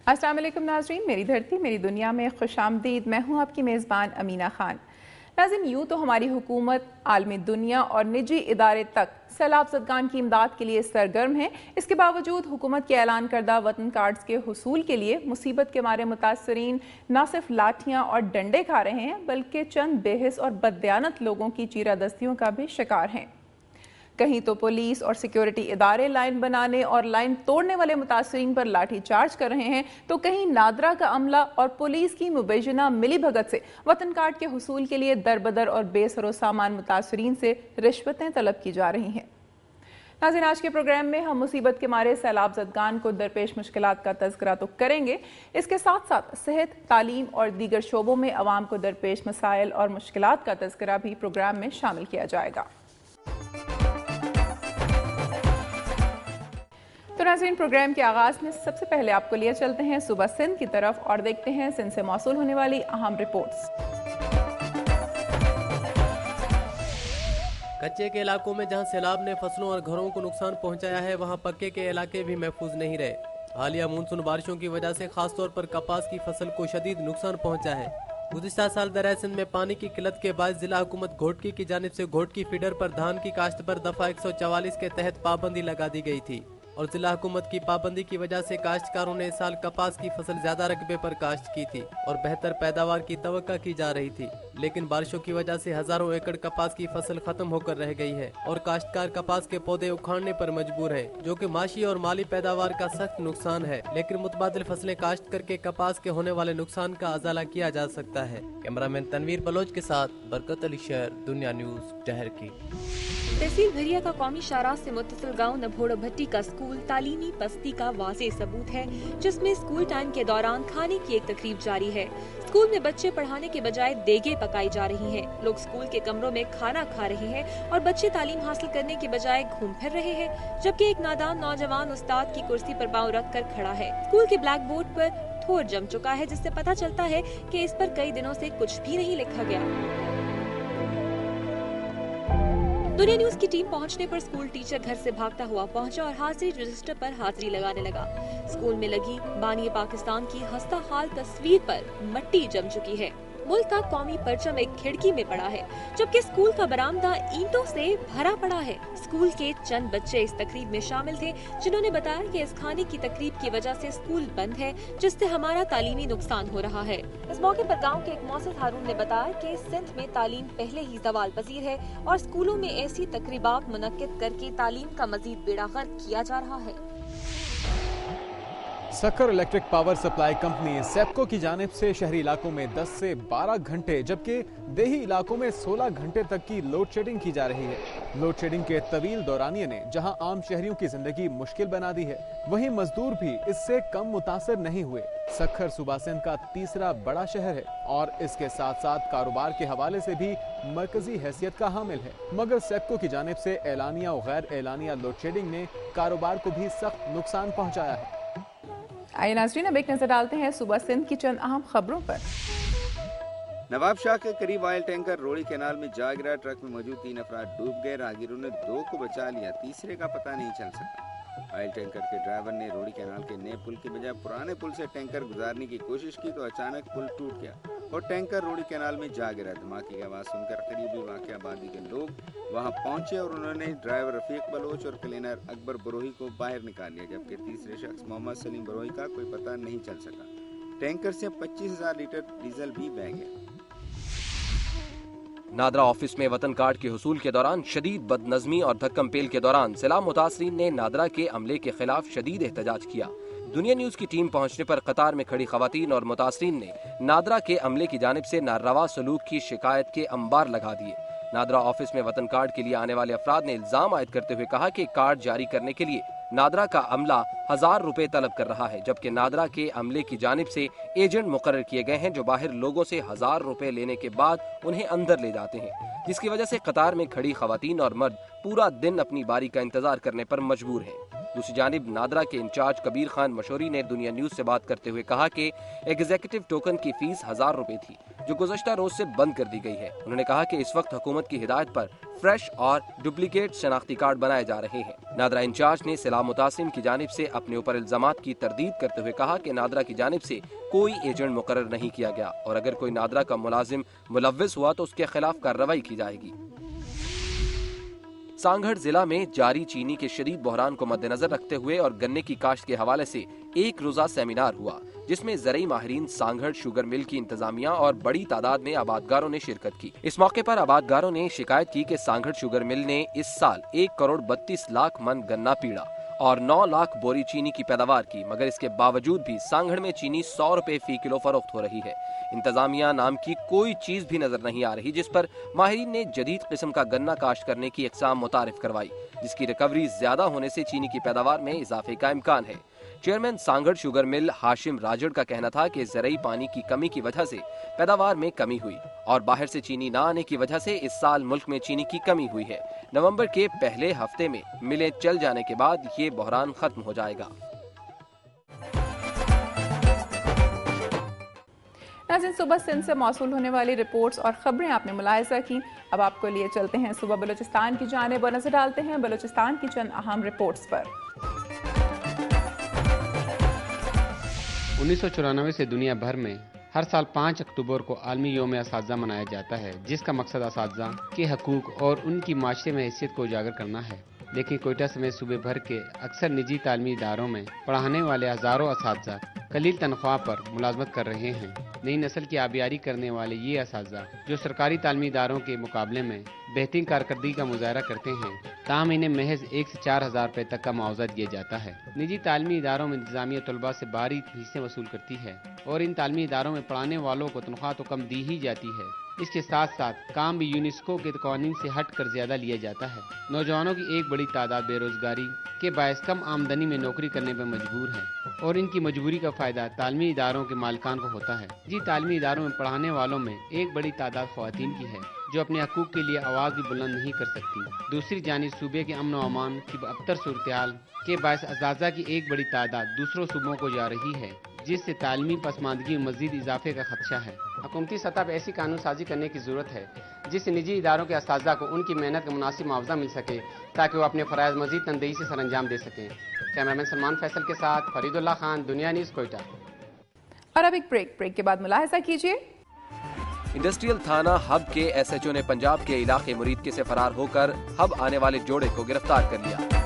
अस्सलाम वालेकुम नाज़रीन, मेरी धरती मेरी दुनिया में खुशामदीद। मैं हूँ आपकी मेज़बान अमीना खान। नाज़रीन, यूँ तो हमारी हुकूमत आलमी दुनिया और निजी इदारे तक सैलाब ज़दगान की इमदाद के लिए सरगर्म है। इसके बावजूद हुकूमत के ऐलान करदा वतन कार्ड्स के हुसूल के लिए मुसीबत के मारे मुतासरीन न सिर्फ लाठियाँ और डंडे खा रहे हैं, बल्कि चंद बेहिस और बददियानत लोगों की चीरादस्तियों का भी शिकार हैं। कहीं तो पुलिस और सिक्योरिटी इदारे लाइन बनाने और लाइन तोड़ने वाले मुतासरीन पर लाठी चार्ज कर रहे हैं, तो कहीं नादरा का अमला और पुलिस की मुबैजना मिली भगत से वतन कार्ड के हुसूल के लिए दरबदर और बेसरो सामान मुतासरीन से रिश्वतें तलब की जा रही हैं। नाज़रीन, आज के प्रोग्राम में हम मुसीबत के मारे सैलाब ज़दगान को दरपेश मुश्किलात का तज़किरा तो करेंगे, इसके साथ साथ सेहत, तालीम और दीगर शोबों में अवाम को दरपेश मसाइल और मुश्किलात का तज़किरा भी प्रोग्राम में शामिल किया जाएगा। तो नाज़रीन, प्रोग्राम के आगाज़ में सबसे पहले आपको लिए चलते हैं सूबा सिंध की तरफ और देखते हैं सिंध से मौसूल होने वाली अहम रिपोर्ट्स। कच्चे के इलाकों में जहां सैलाब ने फसलों और घरों को नुकसान पहुंचाया है, वहां पक्के के इलाके भी महफूज नहीं रहे। हालिया मानसून बारिशों की वजह से खासतौर पर कपास की फसल को शदीद नुकसान पहुंचा है। गुज़िश्ता साल दरिया सिंध में पानी की किल्लत के बाद जिला हुकूमत घोटकी की जानिब से घोटकी फीडर पर धान की काश्त पर दफा 144 के तहत पाबंदी लगा दी गई थी और जिला हुकूमत की पाबंदी की वजह से काश्तकारों ने इस साल कपास की फसल ज्यादा रकबे पर काश्त की थी और बेहतर पैदावार की तवक्का की जा रही थी, लेकिन बारिशों की वजह से हजारों एकड़ कपास की फसल खत्म होकर रह गई है और काश्तकार कपास के पौधे उखाड़ने पर मजबूर है, जो कि माशी और माली पैदावार का सख्त नुकसान है। लेकिन मुतबादिल फसलें काश्त करके कपास के होने वाले नुकसान का अजाला किया जा सकता है। कैमरामैन तनवीर बलोच के साथ बरकत अली शेर, दुनिया न्यूज, शहर की। तहसील भरिया का कौमी शाहराह से मुत्तसिल गांव नभोड़ भट्टी का स्कूल तालीमी पस्ती का वाज़े सबूत है, जिसमें स्कूल टाइम के दौरान खाने की एक तकरीब जारी है। स्कूल में बच्चे पढ़ाने के बजाय देगे पकाई जा रही हैं। लोग स्कूल के कमरों में खाना खा रहे हैं और बच्चे तालीम हासिल करने के बजाय घूम फिर रहे हैं, जबकि एक नादान नौजवान उस्ताद की कुर्सी पर पांव रख कर खड़ा है। स्कूल के ब्लैक बोर्ड पर थोर जम चुका है, जिससे पता चलता है कि इस पर कई दिनों से कुछ भी नहीं लिखा गया। दुनिया न्यूज की टीम पहुंचने पर स्कूल टीचर घर से भागता हुआ पहुंचा और हाजिरी रजिस्टर पर हाजिरी लगाने लगा। स्कूल में लगी बानी पाकिस्तान की हस्ता हाल तस्वीर पर मट्टी जम चुकी है। मुल्क का कौमी परचम एक खिड़की में पड़ा है, जबकि स्कूल का बरामदा ईंटों से भरा पड़ा है। स्कूल के चंद बच्चे इस तकरीब में शामिल थे, जिन्होंने बताया कि इस खाने की तकरीब की वजह से स्कूल बंद है, जिससे हमारा तालीमी नुकसान हो रहा है। इस मौके पर गांव के एक मौसिस हारून ने बताया कि सिंध में तालीम पहले ही सवाल पजीर है और स्कूलों में ऐसी तकरीबात मुनक्किद करके तालीम का मजीद बेड़ा गर्क किया जा रहा है। सक्कर इलेक्ट्रिक पावर सप्लाई कंपनी सेप्को की जानिब से शहरी इलाकों में 10 से 12 घंटे जबकि देही इलाकों में 16 घंटे तक की लोड शेडिंग की जा रही है। लोड शेडिंग के तवील दौरानिये ने जहां आम शहरियों की जिंदगी मुश्किल बना दी है, वहीं मजदूर भी इससे कम मुतासर नहीं हुए। सक्खर सूबा सिंध का तीसरा बड़ा शहर है और इसके साथ साथ कारोबार के हवाले से भी मरकजी हैसियत का हामिल है, मगर सेप्को की जानिब से एलानिया और गैर एलानिया लोड शेडिंग ने कारोबार को भी सख्त नुकसान पहुँचाया है। आइए नाज़रीन, अब एक नजर डालते हैं सूबा सिंध की चंद अहम खबरों पर। नवाब शाह के करीब ऑयल टैंकर रोड़ी कैनाल में जा गिरा। ट्रक में मौजूद 3 अफराद डूब गए। राहगीरों ने 2 को बचा लिया, तीसरे का पता नहीं चल सका। ऑयल टैंकर के ड्राइवर ने रोड़ी कैनाल के नए पुल के बजाय पुराने पुल से टैंकर गुजारने की कोशिश की तो अचानक पुल टूट गया और टैंकर रोड़ी कैनाल में जा गिरा। धमाके की आवाज़ सुनकर करीबी वाक़या आबादी के लोग वहां पहुंचे और उन्होंने ड्राइवर रफीक बलोच और क्लीनर अकबर बरोही को बाहर निकाल लिया, जबकि तीसरे शख्स मोहम्मद सलीम बरोही का कोई पता नहीं चल सका। टैंकर से 25,000 लीटर डीजल भी बह गया। नादरा ऑफिस में वतन कार्ड के हुसूल के दौरान शदीद बदनज़मी और धक्कम पेल के दौरान सैलाब मुतासरीन ने नादरा के अमले के खिलाफ शदीद एहतजाज किया। दुनिया न्यूज की टीम पहुंचने पर कतार में खड़ी खवातीन और मुतासरीन ने नादरा के अमले की जानिब से नारवा सलूक की शिकायत के अंबार लगा दिए। नादरा ऑफिस में वतन कार्ड के लिए आने वाले अफराद ने इल्जाम आयद करते हुए कहा कि कार्ड जारी करने के लिए नादरा का अमला 1000 रुपए तलब कर रहा है, जबकि नादरा के अमले की जानिब से एजेंट मुकर्रर किए गए हैं जो बाहर लोगों से 1000 रुपए लेने के बाद उन्हें अंदर ले जाते हैं, जिसकी वजह से कतार में खड़ी खवातीन और मर्द पूरा दिन अपनी बारी का इंतजार करने पर मजबूर हैं। दूसरी जानिब नादरा के इंचार्ज कबीर खान मशहूरी ने दुनिया न्यूज से बात करते हुए कहा कि एग्जीक्यूटिव टोकन की फीस 1000 रुपए थी, जो गुज़श्ता रोज से बंद कर दी गई है। उन्होंने कहा कि इस वक्त हुकूमत की हिदायत पर फ्रेश और डुप्लीकेट शनाख्ती कार्ड बनाए जा रहे हैं। नादरा इंचार्ज ने सैलाब मुतासिरीन की जानिब से अपने ऊपर इल्जामात की तरदीद करते हुए कहा कि नादरा की जानिब से कोई एजेंट मुकर्रर नहीं किया गया और अगर कोई नादरा का मुलाजिम मुलव्विस हुआ तो उसके खिलाफ कार्रवाई की जाएगी। सांगढ़ जिला में जारी चीनी के शदीद बहरान को मद्देनजर रखते हुए और गन्ने की काश्त के हवाले से एक रोजा सेमिनार हुआ, जिसमें ज़रई माहिरीन, सांगढ़ शुगर मिल की इंतजामिया और बड़ी तादाद में आबादगारों ने शिरकत की। इस मौके पर आबादगारों ने शिकायत की कि सांगढ़ शुगर मिल ने इस साल 1 करोड़ 32 लाख मन गन्ना पीड़ा और 9 लाख बोरी चीनी की पैदावार की, मगर इसके बावजूद भी सांगढ़ में चीनी 100 रुपए फी किलो फरोख्त हो रही है। इंतजामिया नाम की कोई चीज भी नजर नहीं आ रही, जिस पर माहिरीन ने जदीद किस्म का गन्ना काश्त करने की इक़साम मुतारिफ करवाई, जिसकी रिकवरी ज्यादा होने से चीनी की पैदावार में इजाफे का इम्कान है। Chairman Sanghar sugar mill Hashim Rajar का कहना था कि ज़रई पानी की कमी की वजह से पैदावार में कमी हुई और बाहर से चीनी न आने की वजह से इस साल मुल्क में चीनी की कमी हुई है। नवंबर के पहले हफ्ते में मिलें चल जाने के बाद ये बहरान खत्म हो जाएगा। नाज़रीन, सुबह सिंध से मौसूल होने वाली रिपोर्ट्स और खबरें आपने मुलाहिजा की। अब आपको लिए चलते हैं सुबह बलूचिस्तान की जानिब और नजर डालते हैं बलूचिस्तान की चंद अहम रिपोर्ट्स पर। 1994 से दुनिया भर में हर साल 5 अक्टूबर को आलमी योम असातिज़ा मनाया जाता है, जिसका मकसद असातिज़ा के हकूक़ और उनकी माशरे में हैसियत को उजागर करना है। लेकिन कोयटा समेत सूबे भर के अक्सर निजी तालीमी इदारों में पढ़ाने वाले हज़ारों असातिज़ा कलील तनख्वाह पर मुलाजमत कर रहे हैं। नई नस्ल की आबियारी करने वाले ये असातिज़ा जो सरकारी तालीमी इदारों के मुकाबले में बेहतरीन कारकर्दगी का मुजाहरा करते हैं, ताहम इन्हें महज 1 से 4 हज़ार रुपये तक का मुआवजा दिया जाता है। निजी तालीमी इदारों में इंतजामिया तलबा से भारी फीसें वसूल करती है और इन तालीमी इदारों में पढ़ाने वालों को तनख्वाह तो कम दी ही जाती है, इसके साथ साथ काम भी यूनेस्को के कानून से हट कर ज्यादा लिया जाता है। नौजवानों की एक बड़ी तादाद बेरोजगारी के बायस कम आमदनी में नौकरी करने पर मजबूर है और इनकी मजबूरी का फायदा तालीमी इदारों के मालिकान को होता है। जी तालीमी इदारों में पढ़ाने वालों में एक बड़ी तादाद ख्वातीन की है जो अपने हकूक़ के लिए आवाज़ भी बुलंद नहीं कर सकती। दूसरी जानिब सूबे के अमन व अमान की अबतर सूरत-ए-हाल के बायस असातिज़ा की एक बड़ी तादाद दूसरों सूबों को जा रही है, जिससे तालीमी पसमानदगी में मज़ीद इजाफे का खदशा है। हुकूमती सतह पर ऐसी कानून साजी करने की ज़रूरत है जिससे निजी इदारों के असातिज़ा को उनकी मेहनत का मुनासिब मुआवजा मिल सके ताकि वो अपने फ़राइज़ मज़ीद तनदेही से सरअंजाम दे सकें। कैमरामैन सलमान फैसल के साथ फरीदुल्लाह खान, दुनिया न्यूज़, कोयटा। और अब एक ब्रेक के बाद मुलाहिजा कीजिए। इंडस्ट्रियल थाना हब के SHO ने पंजाब के इलाके मुरीदके से फरार होकर हब आने वाले जोड़े को गिरफ्तार कर लिया।